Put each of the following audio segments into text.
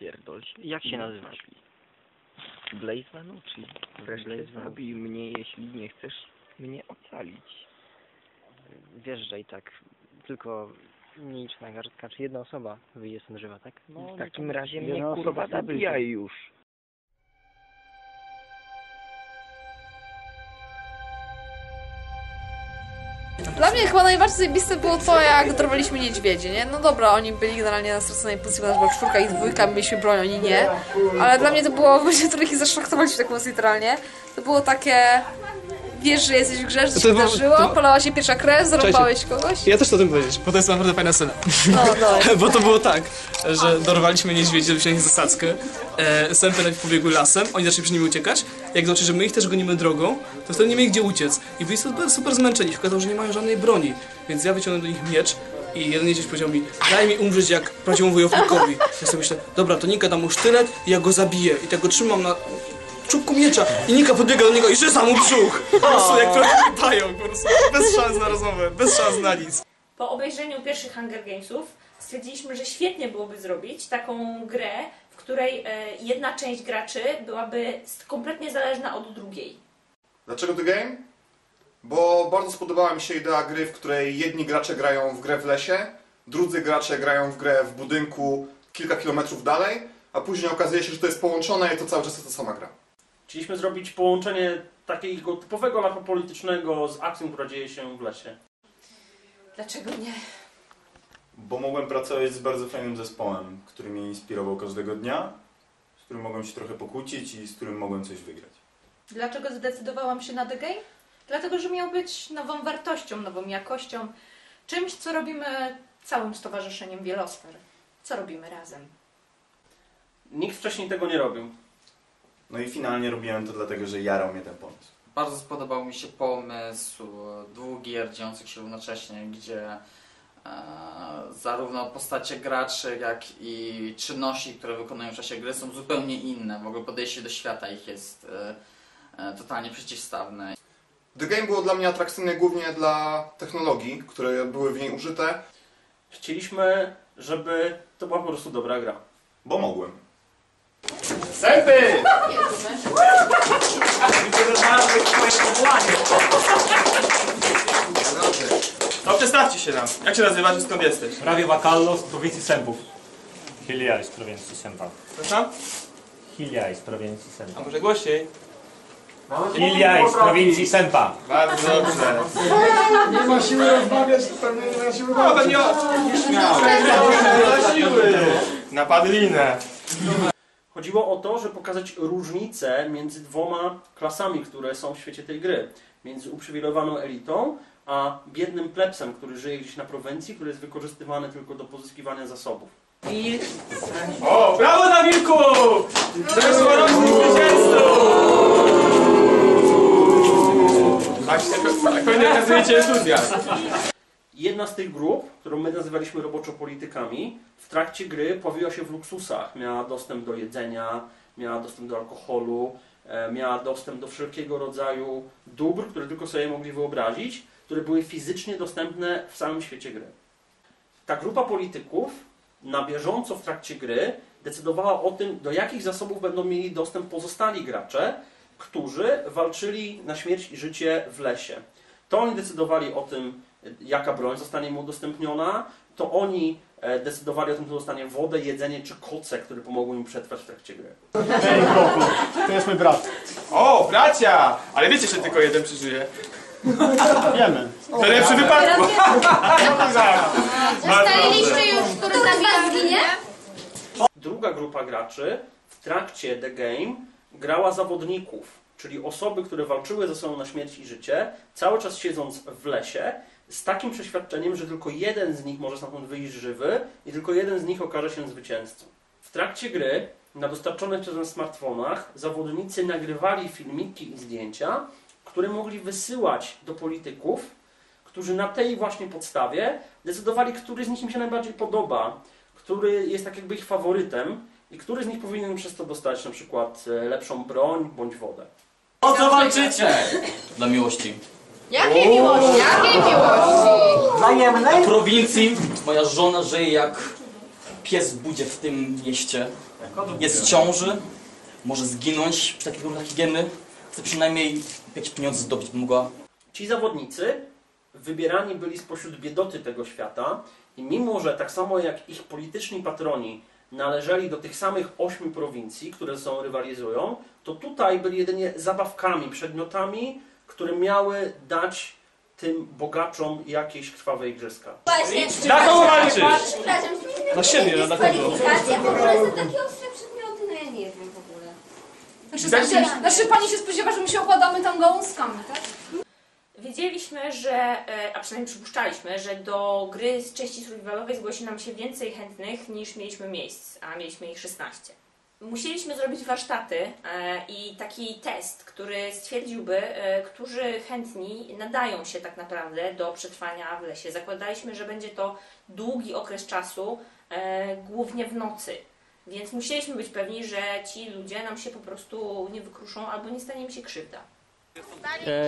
Pierdol się. Jak się nazywasz? Blazemanu, czy wreszcie zabij mnie, jeśli nie chcesz mnie ocalić. Wiesz, że i tak tylko nieliczna garstka, czy jedna osoba wyjdzie stąd żywa, tak? No, w takim razie mnie jedna kurwa osoba zabijaj już. Dla mnie chyba najbardziej zajebiste było to, jak dorwaliśmy niedźwiedzie, nie? No dobra, oni byli generalnie na straconej pozycji, bo nas była 4 i 2, my mieliśmy broń, oni nie. Ale dla mnie to było, właśnie trochę ich zaszlachtowaliśmy tak mocno literalnie. To było takie... Wiesz, że jesteś w grze, że ci się zdarzyło, polała się pierwsza krew, zarąbałeś kogoś. Ja też chcę o tym powiedzieć, bo to jest naprawdę fajna scena. No, no. Bo to było tak, że dorwaliśmy niedźwiedzi, żeby wziąć zasadzkę. Sępy najpierw pobiegły lasem, oni zaczęli przy nimi uciekać. Jak zobaczyli, że my ich też gonimy drogą, to wtedy nie mieli gdzie uciec. I byli super zmęczeni, okazało, że nie mają żadnej broni. Więc ja wyciągnąłem do nich miecz i jeden niedźwiedź powiedział mi: daj mi umrzeć jak prawdziwemu wojownikowi. Ja sobie myślę: dobra, to Nika da mu sztylet i ja go zabiję. I tak go trzymam na czubku miecza i Nika podbiega do niego i rzyza mu brzuch. Po prostu jak prawdziwy pająk, po prostu bez szans na rozmowę, bez szans na nic. Po obejrzeniu pierwszych Hunger Gamesów stwierdziliśmy, że świetnie byłoby zrobić taką grę, w której jedna część graczy byłaby kompletnie zależna od drugiej. Dlaczego The Game? Bo bardzo spodobała mi się idea gry, w której jedni gracze grają w grę w lesie, drudzy gracze grają w grę w budynku kilka kilometrów dalej, a później okazuje się, że to jest połączone i to cały czas jest ta sama gra. Chcieliśmy zrobić połączenie takiego typowego lachu politycznego z akcją, która dzieje się w lesie. Dlaczego nie? Bo mogłem pracować z bardzo fajnym zespołem, który mnie inspirował każdego dnia, z którym mogłem się trochę pokłócić i z którym mogłem coś wygrać. Dlaczego zdecydowałam się na The Game? Dlatego, że miał być nową wartością, nową jakością, czymś, co robimy całym stowarzyszeniem Wielosfer. Co robimy razem. Nikt wcześniej tego nie robił. No i finalnie robiłem to dlatego, że jarał mnie ten pomysł. Bardzo spodobał mi się pomysł 2 gier dziejących się równocześnie, gdzie zarówno postacie graczy, jak i czynności, które wykonują w czasie gry, są zupełnie inne. W ogóle podejście do świata ich jest totalnie przeciwstawne. The Game było dla mnie atrakcyjne głównie dla technologii, które były w niej użyte. Chcieliśmy, żeby to była po prostu dobra gra. Bo mogłem. Sępy! No przedstawcie się nam. Jak się nazywasz i skąd jesteś? Radio Vakallo z prowincji Sępów. Hiliaj z prowincji Sępa. Proszę? Hiliaj z prowincji A Sępa. może głośniej? Hiliaj z prowincji Sępa. Bardzo dobrze. Nie ma siły rozmawiać, pewnie nie ma siły No pewnie na padlinę. Chodziło o to, żeby pokazać różnicę między 2 klasami, które są w świecie tej gry. Między uprzywilejowaną elitą, a biednym plebsem, który żyje gdzieś na prowincji, który jest wykorzystywany tylko do pozyskiwania zasobów. O, brawo na wilku! To jest mroczny zwycięzcą! Tak pewnie okazujecie entuzjazm. Jedna z tych grup, którą my nazywaliśmy roboczo politykami, w trakcie gry pojawiła się w luksusach. Miała dostęp do jedzenia, miała dostęp do alkoholu, miała dostęp do wszelkiego rodzaju dóbr, które tylko sobie mogli wyobrazić, które były fizycznie dostępne w całym świecie gry. Ta grupa polityków na bieżąco w trakcie gry decydowała o tym, do jakich zasobów będą mieli dostęp pozostali gracze, którzy walczyli na śmierć i życie w lesie. To oni decydowali o tym, jaka broń zostanie im udostępniona, to oni decydowali o tym, kto dostanie wodę, jedzenie czy koce, które pomogą im przetrwać w trakcie gry. Hej, chłopu, to jest mój brat. O, bracia! Ale wiecie, że tylko jeden przeżyje. Wiemy. To lepszy wypadku. Ustaliliście już, który zabija zginie? Druga grupa graczy w trakcie The Game grała zawodników, czyli osoby, które walczyły ze sobą na śmierć i życie, cały czas siedząc w lesie, z takim przeświadczeniem, że tylko jeden z nich może stamtąd wyjść żywy i tylko jeden z nich okaże się zwycięzcą. W trakcie gry na dostarczonych przez nas smartfonach zawodnicy nagrywali filmiki i zdjęcia, które mogli wysyłać do polityków, którzy na tej właśnie podstawie decydowali, który z nich im się najbardziej podoba, który jest tak jakby ich faworytem i który z nich powinien przez to dostać na przykład lepszą broń bądź wodę. O co walczycie? Dla miłości. Jakiej miłości? Jakiej miłości? W prowincji moja żona żyje jak pies w budzie w tym mieście jest w ciąży, może zginąć przy takich warunkach higieny, chce przynajmniej jakieś pieniądze zdobyć, by mogła... Ci zawodnicy wybierani byli spośród biedoty tego świata i mimo, że tak samo jak ich polityczni patroni należeli do tych samych 8 prowincji, które ze sobą rywalizują, to tutaj byli jedynie zabawkami, przedmiotami, które miały dać tym bogaczom jakieś krwawe igrzyska. Na kogo walczysz? Na siebie, na kogo? Ja w ogóle za takie ostre przedmioty, no ja nie wiem w ogóle. Znaczy pani się spodziewa, że my się okładamy tam gałązkami, tak? Wiedzieliśmy, że, a przynajmniej przypuszczaliśmy, że do gry z części survivalowej zgłosi nam się więcej chętnych niż mieliśmy miejsc, a mieliśmy ich 16. Musieliśmy zrobić warsztaty i taki test, który stwierdziłby, którzy chętni nadają się tak naprawdę do przetrwania w lesie. Zakładaliśmy, że będzie to długi okres czasu, głównie w nocy. Więc musieliśmy być pewni, że ci ludzie nam się po prostu nie wykruszą albo nie stanie im się krzywda.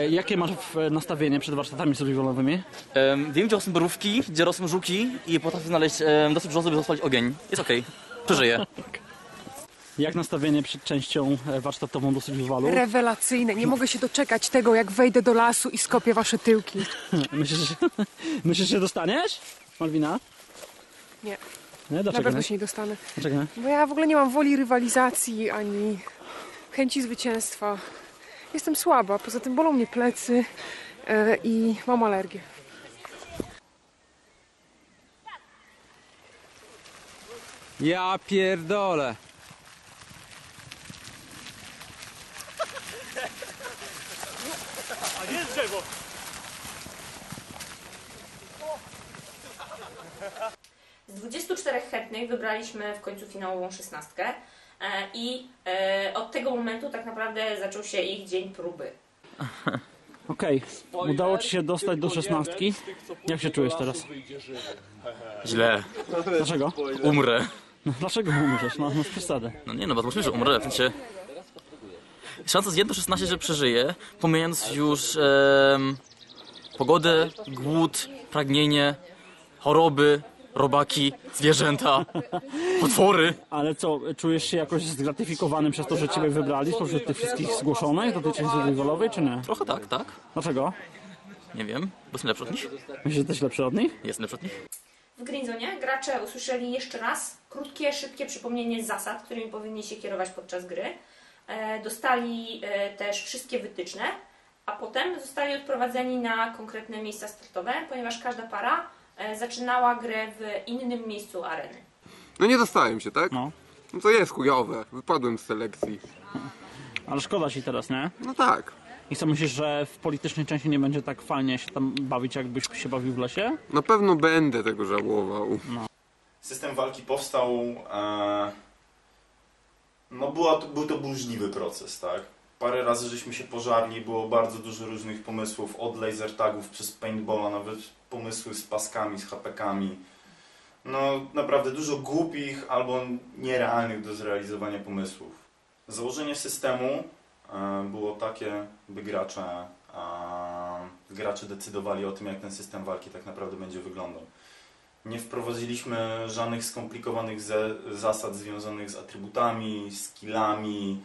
Jakie masz nastawienie przed warsztatami survivalowymi? Wiem, gdzie rosną borówki, gdzie rosną żuki i potrafię znaleźć dosyć dużo, żeby rozpalić ogień. Jest okej. Przeżyję. Jak nastawienie przed częścią warsztatową do survivalu? Rewelacyjne. Nie mogę się doczekać tego, jak wejdę do lasu i skopię wasze tyłki. Myślisz, że dostaniesz, Malwina? Nie. Nie? Dlaczego Na pewno nie? się nie dostanę. Dlaczego nie? Bo ja w ogóle nie mam woli rywalizacji, ani chęci zwycięstwa. Jestem słaba, poza tym bolą mnie plecy i mam alergię. Ja pierdolę. A jest drzewo! Z 24 chętnych wybraliśmy w końcu finałową 16 i od tego momentu tak naprawdę zaczął się ich dzień próby. Okej, udało ci się dostać do 16. Jak się czujesz teraz? Źle. Dlaczego? Umrę. No, dlaczego umrzesz? No, masz przesadę. No nie, no bo zobaczymy, że umrę. W sensie... Szansa z 1 do 16, że przeżyję, pomijając już pogodę, głód, pragnienie, choroby, robaki, zwierzęta, potwory. Ale co, czujesz się jakoś zgratyfikowany przez to, że ciebie wybrali spośród tych wszystkich zgłoszonych do tej części survivalowej, czy nie? Trochę tak, tak. Dlaczego? Nie wiem, bo jestem lepszy od nich. Myślisz, że jesteś lepszy od nich? Jestem lepszy od nich. W Greenzonie gracze usłyszeli jeszcze raz krótkie, szybkie przypomnienie zasad, którymi powinni się kierować podczas gry. Dostali też wszystkie wytyczne, a potem zostali odprowadzeni na konkretne miejsca startowe, ponieważ każda para zaczynała grę w innym miejscu areny. No nie dostałem się, tak? No. No to jest chujowe. Wypadłem z selekcji. Ale szkoda ci teraz, nie? No tak. I co, myślisz, że w politycznej części nie będzie tak fajnie się tam bawić, jakbyś się bawił w lesie? Na pewno będę tego żałował. No. System walki powstał, no był to burzliwy proces, tak? Parę razy żeśmy się pożarli, było bardzo dużo różnych pomysłów, od laser tagów przez paintballa, nawet pomysły z paskami, z hapekami. No naprawdę dużo głupich albo nierealnych do zrealizowania pomysłów. Założenie systemu było takie, by gracze decydowali o tym, jak ten system walki tak naprawdę będzie wyglądał. Nie wprowadziliśmy żadnych skomplikowanych zasad związanych z atrybutami, skillami,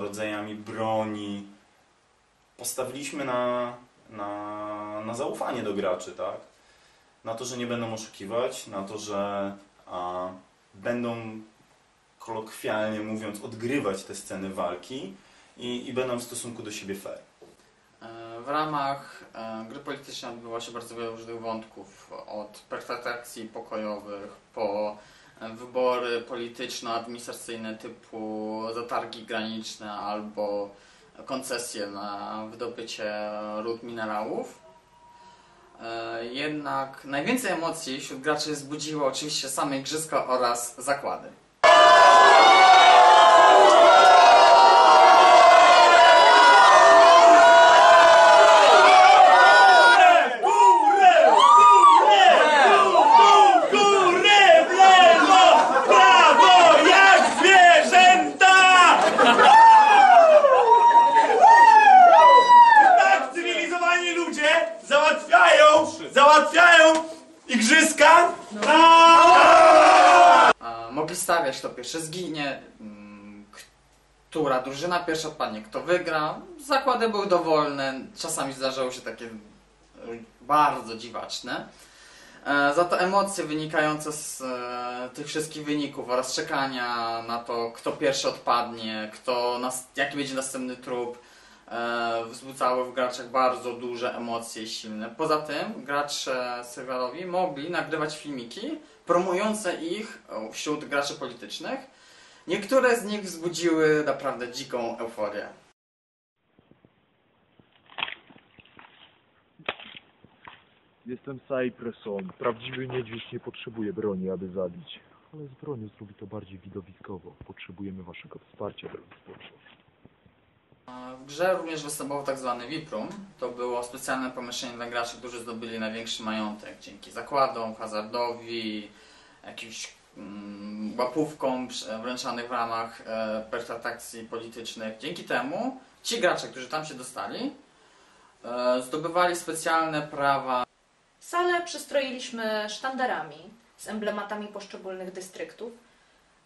rodzajami broni. Postawiliśmy na zaufanie do graczy, tak? Na to, że nie będą oszukiwać, na to, że będą, kolokwialnie mówiąc, odgrywać te sceny walki i będą w stosunku do siebie fair. W ramach gry politycznej odbywa się bardzo wiele różnych wątków, od pertraktacji pokojowych po wybory polityczno-administracyjne typu zatargi graniczne albo koncesje na wydobycie ród minerałów. Jednak najwięcej emocji wśród graczy wzbudziło oczywiście same igrzyska oraz zakłady. Załatwiają igrzyska. mogli stawiać, kto pierwszy zginie, która drużyna pierwsza odpadnie, kto wygra. Zakłady były dowolne, czasami zdarzały się takie bardzo dziwaczne. Za to emocje wynikające z tych wszystkich wyników oraz czekania na to, kto pierwszy odpadnie, jaki będzie następny trup, wzbudzały w graczach bardzo duże emocje silne. Poza tym gracze survivalowi mogli nagrywać filmiki promujące ich wśród graczy politycznych. Niektóre z nich wzbudziły naprawdę dziką euforię. Jestem Cypresson. Prawdziwy niedźwiedź nie potrzebuje broni, aby zabić. Ale z bronią zrobi to bardziej widowiskowo. Potrzebujemy waszego wsparcia, drodzy społeczności. W grze również występował tak zwany VIP Room. To było specjalne pomieszczenie dla graczy, którzy zdobyli największy majątek dzięki zakładom, hazardowi, jakimś łapówkom wręczanych w ramach pertraktacji politycznych. Dzięki temu ci gracze, którzy tam się dostali, zdobywali specjalne prawa. Salę przystroiliśmy sztandarami z emblematami poszczególnych dystryktów,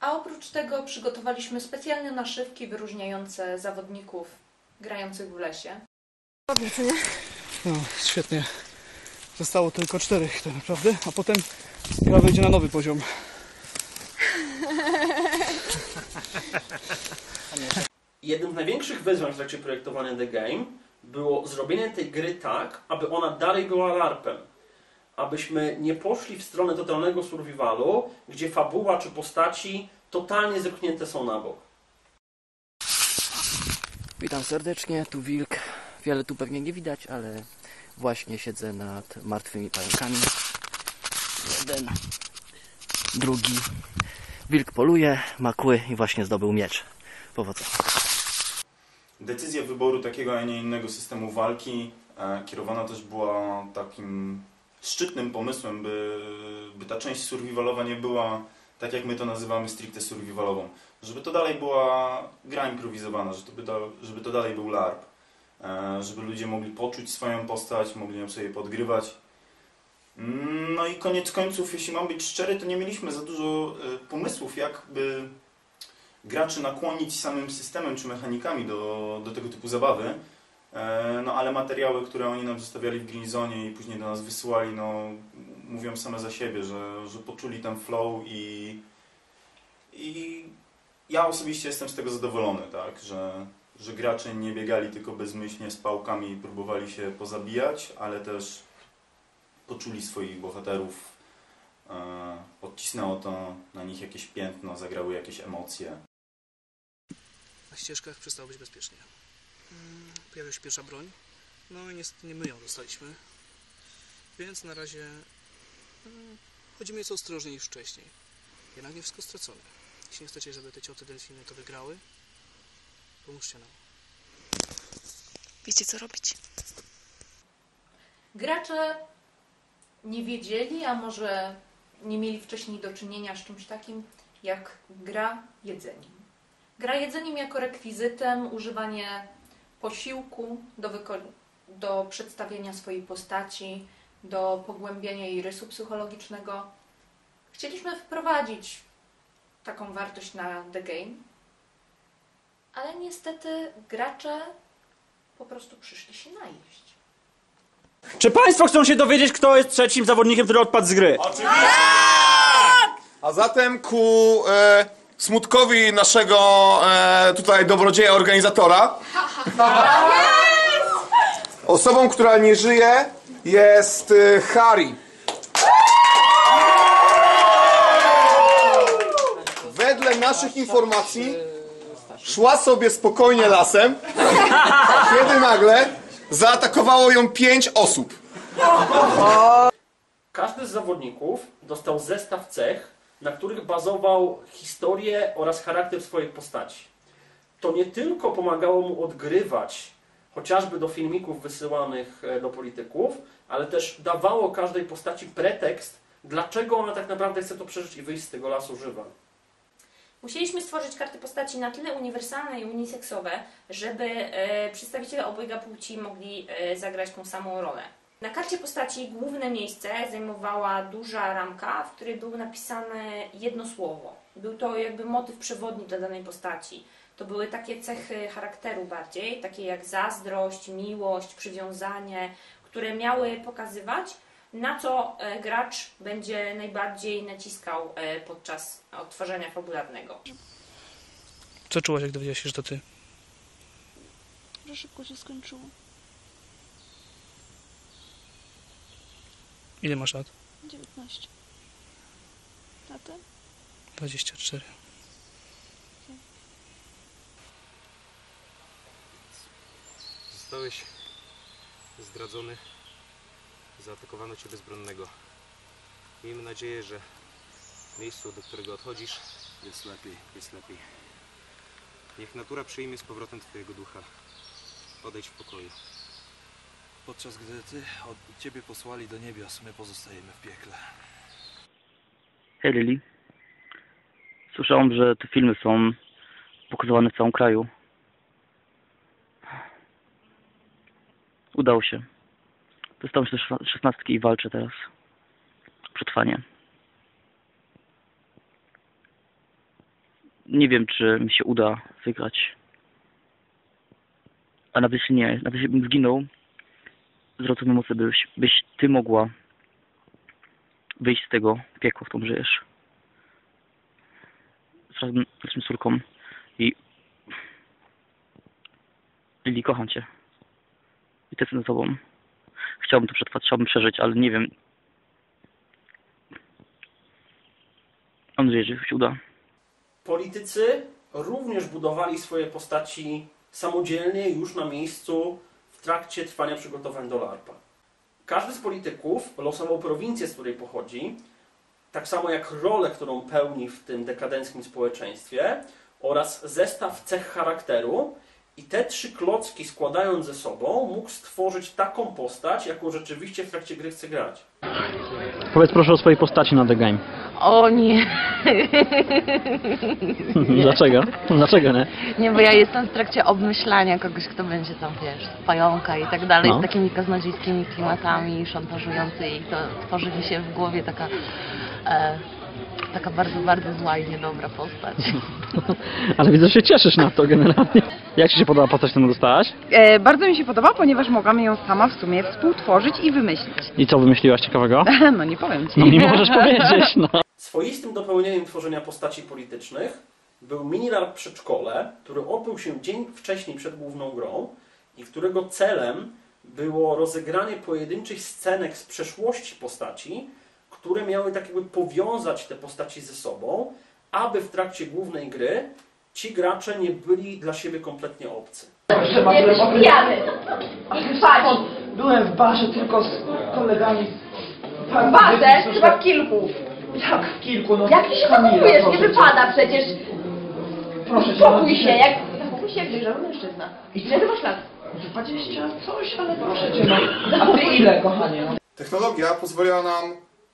a oprócz tego przygotowaliśmy specjalne naszywki wyróżniające zawodników grających w lesie. No, świetnie. Zostało tylko 4 tak naprawdę, a potem sprawa wejdzie na nowy poziom. Jednym z największych wyzwań w trakcie projektowania The Game było zrobienie tej gry tak, aby ona dalej była LARP-em. Abyśmy nie poszli w stronę totalnego survivalu, gdzie fabuła czy postaci totalnie zepchnięte są na bok. Witam serdecznie, tu Wilk. Wiele tu pewnie nie widać, ale właśnie siedzę nad martwymi pająkami. Jeden, drugi. Wilk poluje, ma kły i właśnie zdobył miecz. Powodzenia. Decyzja wyboru takiego, a nie innego systemu walki kierowana też była takim szczytnym pomysłem, by ta część survivalowa nie była tak, jak my to nazywamy, stricte survivalową. Żeby to dalej była gra improwizowana, żeby to dalej był LARP. Żeby ludzie mogli poczuć swoją postać, mogli ją sobie podgrywać. No i koniec końców, jeśli mam być szczery, to nie mieliśmy za dużo pomysłów, jakby graczy nakłonić samym systemem czy mechanikami do tego typu zabawy. No ale materiały, które oni nam zostawiali w Green Zone i później do nas wysyłali, no mówią same za siebie, że poczuli ten flow i ja osobiście jestem z tego zadowolony, tak, że gracze nie biegali tylko bezmyślnie z pałkami i próbowali się pozabijać, ale też poczuli swoich bohaterów, odcisnęło to na nich jakieś piętno, zagrały jakieś emocje. Na ścieżkach przestało być bezpiecznie. Pojawiła się pierwsza broń, no i niestety nie my ją dostaliśmy, więc na razie chodzimy nieco ostrożniej niż wcześniej. Jednak nie wszystko stracone. Jeśli nie chcecie, żeby te cioty delfiny to wygrały, pomóżcie nam. Wiecie, co robić. Gracze nie wiedzieli, a może nie mieli wcześniej do czynienia z czymś takim, jak gra jedzeniem. Gra jedzeniem jako rekwizytem, używanie posiłku do przedstawienia swojej postaci, do pogłębiania jej rysu psychologicznego. Chcieliśmy wprowadzić taką wartość na The Game, ale niestety gracze po prostu przyszli się najeść. Czy Państwo chcą się dowiedzieć, kto jest trzecim zawodnikiem, który odpadł z gry? A zatem ku smutkowi naszego tutaj dobrodzieja organizatora, osobą, która nie żyje, jest Harry. Wedle naszych informacji szła sobie spokojnie lasem, kiedy nagle zaatakowało ją 5 osób. Każdy z zawodników dostał zestaw cech, na których bazował historię oraz charakter swojej postaci. To nie tylko pomagało mu odgrywać chociażby do filmików wysyłanych do polityków, ale też dawało każdej postaci pretekst, dlaczego ona tak naprawdę chce to przeżyć i wyjść z tego lasu żywa. Musieliśmy stworzyć karty postaci na tyle uniwersalne i uniseksowe, żeby przedstawiciele obojga płci mogli zagrać tą samą rolę. Na karcie postaci główne miejsce zajmowała duża ramka, w której było napisane jedno słowo. Był to jakby motyw przewodni dla danej postaci. To były takie cechy charakteru bardziej, takie jak zazdrość, miłość, przywiązanie, które miały pokazywać, na co gracz będzie najbardziej naciskał podczas odtwarzania fabularnego. Co czułaś, jak dowiedziałaś się, że to ty? Że szybko się skończyło. Ile masz lat? 19. A ty? 24. Zostałeś zdradzony, zaatakowano cię bezbronnego. Miejmy nadzieję, że w miejscu, do którego odchodzisz, jest lepiej, jest lepiej. Niech natura przyjmie z powrotem twojego ducha. Odejdź w pokoju. Podczas gdy ciebie posłali do niebios, my pozostajemy w piekle. Hej Lili. Słyszałam, że te filmy są pokazywane w całym kraju. Udało się. Dostałem się do 16 i walczę teraz. Przetrwanie. Nie wiem, czy mi się uda wygrać. A nawet jeśli nie, nawet jeśli bym zginął, zwracam mi mocno, byś ty mogła wyjść z tego piekła, w którym żyjesz. Z naszą córką. I Lili, kocham cię. I tęsknię za tobą. Chciałbym to przetrwać, chciałbym przeżyć, ale nie wiem. Mam nadzieję, że się uda. Politycy również budowali swoje postaci samodzielnie, już na miejscu, w trakcie trwania przygotowań do LARPa. Każdy z polityków losował prowincję, z której pochodzi, tak samo jak rolę, którą pełni w tym dekadenckim społeczeństwie, oraz zestaw cech charakteru. I te 3 klocki, składając ze sobą, mógł stworzyć taką postać, jaką rzeczywiście w trakcie gry chce grać. Powiedz proszę o swojej postaci na The Game. O nie. Dlaczego? Dlaczego nie? Nie, bo ja jestem w trakcie obmyślania kogoś, kto będzie tam, wiesz, pająka i tak dalej, No. z takimi kaznodziejskimi klimatami, szantażujący i to tworzy mi się w głowie taka bardzo, bardzo zła i niedobra postać. Ale widzę, że się cieszysz na to generalnie. Jak ci się podoba postać, którą dostałaś? Bardzo mi się podoba, ponieważ mogłam ją sama w sumie współtworzyć i wymyślić. I co wymyśliłaś ciekawego? No nie powiem ci. No nie możesz powiedzieć, no. Swoistym dopełnieniem tworzenia postaci politycznych był mini-LARP Przedszkole, który odbył się dzień wcześniej przed główną grą i którego celem było rozegranie pojedynczych scenek z przeszłości postaci, które miały tak jakby powiązać te postaci ze sobą, aby w trakcie głównej gry ci gracze nie byli dla siebie kompletnie obcy. Jesteś pijany. Pani. Byłem w barze tylko z kolegami. W barze? Chyba w kilku. Jak w kilku? No, Jak się Kamila, zachowujesz? Nie proszę wypada przecież. Proszę cię. Spokój się, zachowuj się jak dojrzały mężczyzna. Ile ty masz lat? 20 coś, ale proszę cię, no. A ty ile, kochanie? No? Technologia pozwoliła nam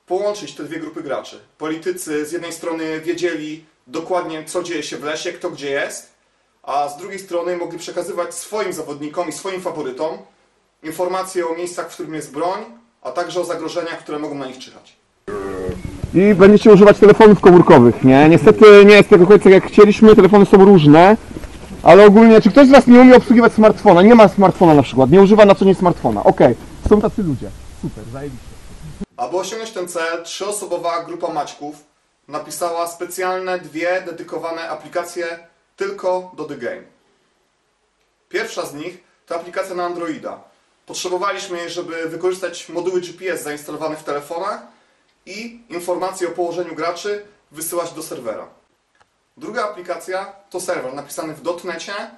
połączyć te dwie grupy graczy. Politycy z jednej strony wiedzieli dokładnie, co dzieje się w lesie, kto gdzie jest, a z drugiej strony mogli przekazywać swoim zawodnikom i swoim faworytom informacje o miejscach, w którym jest broń, a także o zagrożeniach, które mogą na nich czyhać. I będziecie używać telefonów komórkowych, nie? Niestety nie jest tego końca jak chcieliśmy, telefony są różne, ale ogólnie, czy ktoś z Was nie umie obsługiwać smartfona? Nie ma smartfona na przykład, nie używa na co dzień smartfona. Okej, są tacy ludzie. Super, zajebiście. Aby osiągnąć ten cel, 3-osobowa grupa Maćków napisała specjalne 2 dedykowane aplikacje tylko do The Game. Pierwsza z nich to aplikacja na Androida. Potrzebowaliśmy jej, żeby wykorzystać moduły GPS zainstalowane w telefonach i informacje o położeniu graczy wysyłać do serwera. Druga aplikacja to serwer napisany w .NETie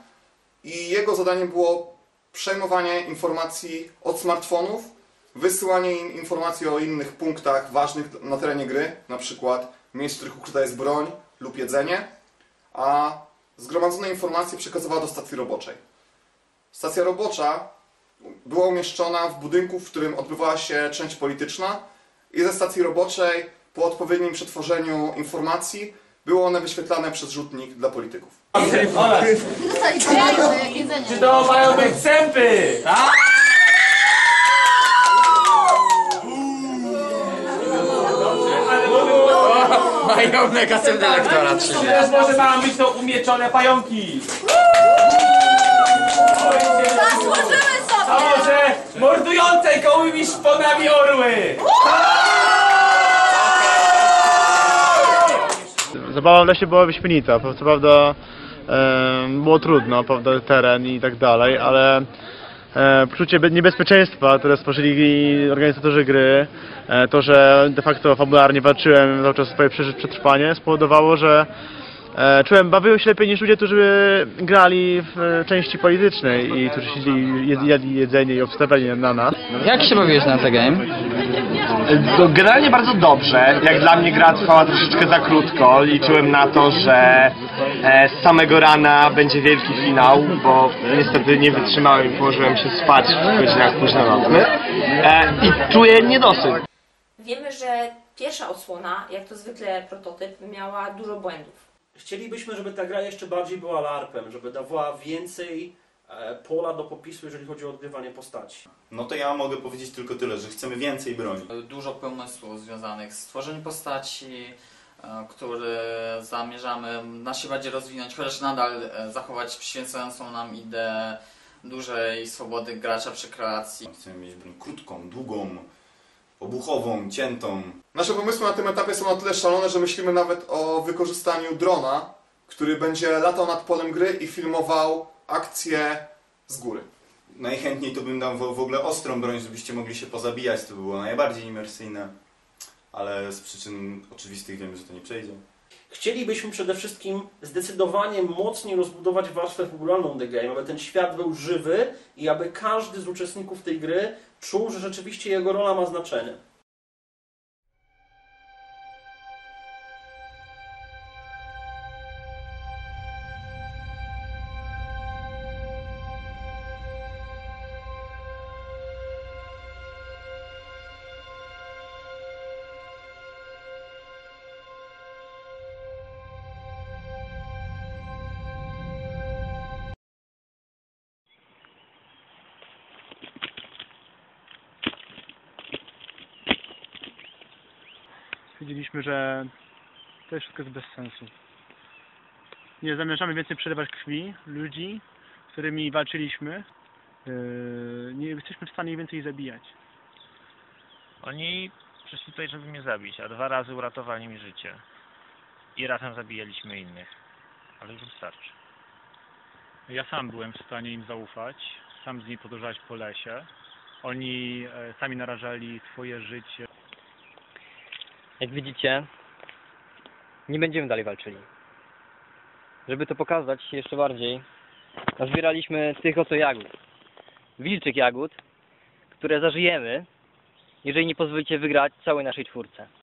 i jego zadaniem było przejmowanie informacji od smartfonów, wysyłanie im informacji o innych punktach ważnych na terenie gry, na przykład miejsc, w których ukryta jest broń lub jedzenie, a zgromadzone informacje przekazywała do stacji roboczej. Stacja robocza była umieszczona w budynku, w którym odbywała się część polityczna i ze stacji roboczej po odpowiednim przetworzeniu informacji były one wyświetlane przez rzutnik dla polityków. Czy to mają być sępy? Mają negatywny elektorat. Teraz może mają być to umieczone pająki. Zasłużymy sobie! A może mordujące gołymi szponami orły? Zabawa w lesie była wyśmienita, co prawda było trudno, prawda, teren i tak dalej, ale poczucie niebezpieczeństwa, które stworzyli organizatorzy gry, to, że de facto fabularnie walczyłem cały czas o swoje przetrwanie, spowodowało, że bawiłem się lepiej niż ludzie, którzy grali w części politycznej i którzy siedzieli, jedli jedzenie i obstawiali na nas. Jak się bawiłeś na The Game? Generalnie bardzo dobrze. Jak dla mnie gra trwała troszeczkę za krótko. Liczyłem na to, że z samego rana będzie wielki finał, bo niestety nie wytrzymałem i położyłem się spać w godzinach późno nocnych. I czuję niedosyt. Wiemy, że pierwsza odsłona, jak to zwykle prototyp, miała dużo błędów. Chcielibyśmy, żeby ta gra jeszcze bardziej była larpem, żeby dawała więcej pola do popisu, jeżeli chodzi o odgrywanie postaci. No to ja mogę powiedzieć tylko tyle, że chcemy więcej broni. Dużo pomysłów związanych z tworzeniem postaci, które zamierzamy naszej bardziej rozwinąć, chociaż nadal zachować przyświęcającą nam ideę dużej swobody gracza przy kreacji. Chcemy mieć broń krótką, długą, obuchową, ciętą. Nasze pomysły na tym etapie są na tyle szalone, że myślimy nawet o wykorzystaniu drona, który będzie latał nad polem gry i filmował akcje z góry. Najchętniej to bym dał w ogóle ostrą broń, żebyście mogli się pozabijać, to by było najbardziej imersyjne. Ale z przyczyn oczywistych wiemy, że to nie przejdzie. Chcielibyśmy przede wszystkim zdecydowanie mocniej rozbudować warstwę fabularną The Game, aby ten świat był żywy i aby każdy z uczestników tej gry czuł, że rzeczywiście jego rola ma znaczenie. Stwierdziliśmy, że to wszystko jest bez sensu. Nie zamierzamy więcej przelewać krwi ludzi, z którymi walczyliśmy. Nie jesteśmy w stanie ich więcej zabijać. Oni przyszli tutaj, żeby mnie zabić, a 2 razy uratowali mi życie. I razem zabijaliśmy innych. Ale już wystarczy. Ja sam byłem w stanie im zaufać, sam z nimi podróżować po lesie. Oni sami narażali swoje życie. Jak widzicie, nie będziemy dalej walczyli. Żeby to pokazać jeszcze bardziej, nazbieraliśmy tych oto jagód. Wilczych jagód, które zażyjemy, jeżeli nie pozwolicie wygrać całej naszej czwórce.